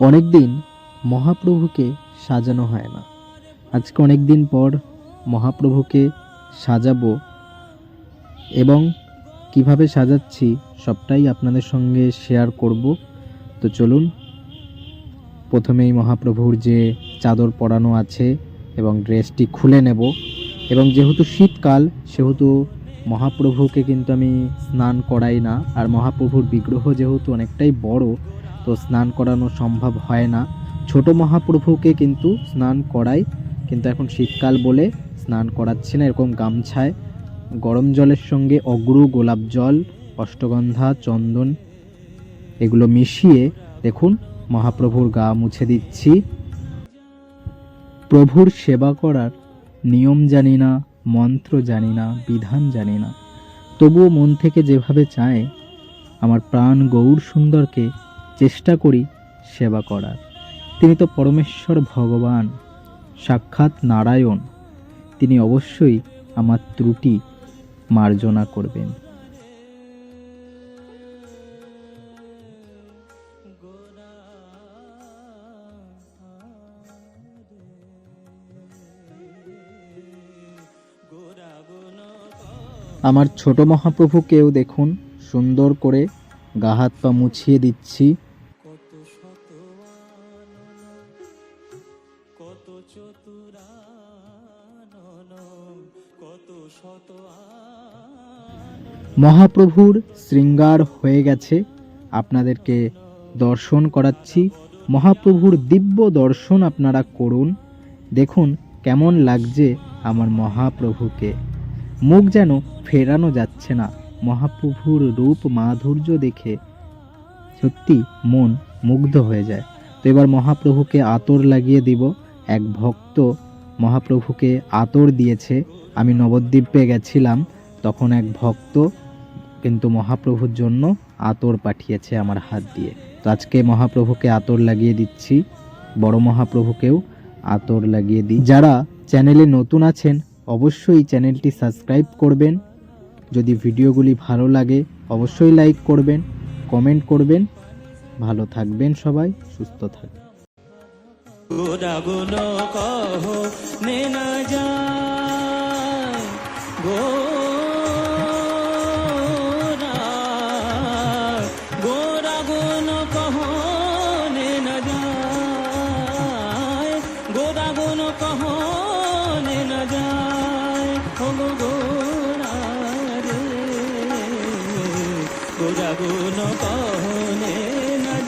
অনেক দিন মহাপ্রভুকে সাজানো হয় না। আজকে অনেক দিন পর মহাপ্রভুকে সাজাবো এবং কিভাবে সাজাচ্ছি সবটাই আপনাদের সঙ্গে শেয়ার করব। তো চলুন, প্রথমেই মহাপ্রভুর যে চাদর পরানো আছে এবং ড্রেসটি খুলে নেব। এবং যেহেতু শীতকাল সেহেতু মহাপ্রভুকে কিন্তু আমি স্নান করাই না। আর মহাপ্রভুর বিগ্রহ যেহেতু অনেকটাই বড়, তো স্নান করানো সম্ভব হয় না। ছোট মহাপ্রভুকে কিন্তু স্নান করাই, কিন্তু এখন শীতকাল বলে স্নান করাচ্ছি না। এরকম গামছায় গরম জলের সঙ্গে অগ্রু, গোলাপ জল, অষ্টগন্ধা, চন্দন এগুলো মিশিয়ে দেখুন মহাপ্রভুর গা মুছে দিচ্ছি। প্রভুর সেবা করার নিয়ম জানি না, মন্ত্র জানি না, বিধান জানি না, তবুও মন থেকে যেভাবে চায় আমার প্রাণ গৌর সুন্দরকে চেষ্টা করি সেবা করার। তিনি তো পরমেশ্বর ভগবান, সাক্ষাৎ নারায়ণ। তিনি অবশ্যই আমার ত্রুটি মার্জনা করবেন। আমার ছোট মহাপ্রভুকেও দেখুন সুন্দর করে গা হাত পা মুছিয়ে দিচ্ছি। মহাপ্রভুর শৃঙ্গার হয়ে গেছে, আপনাদেরকে দর্শন করাচ্ছি। মহাপ্রভুর দিব্য দর্শন আপনারা করুন। দেখুন কেমন লাগছে আমার মহাপ্রভুকে, মুখ যেন ফেরানো যাচ্ছে না। মহাপ্রভুর রূপ মাধুর্য দেখে সত্যি মন মুগ্ধ হয়ে যায়। তো এবার মহাপ্রভুকে আতর লাগিয়ে দিব। এক ভক্ত মহাপ্রভুকে আতর দিয়েছে। আমি নবদ্বীপে গেছিলাম, তখন এক ভক্ত কিন্তু মহাপ্রভুর জন্য আতর পাঠিয়েছে আমার হাত দিয়ে। তো আজকে মহাপ্রভুকে আতর লাগিয়ে দিচ্ছি, বড় মহাপ্রভুকেও আতর লাগিয়ে দিই। যারা চ্যানেলে নতুন আছেন অবশ্যই চ্যানেলটি সাবস্ক্রাইব করবেন। যদি ভিডিওগুলি ভালো লাগে অবশ্যই লাইক করবেন, কমেন্ট করবেন। ভালো থাকবেন সবাই, সুস্থ থাকবেন। गुण कहने न जाए।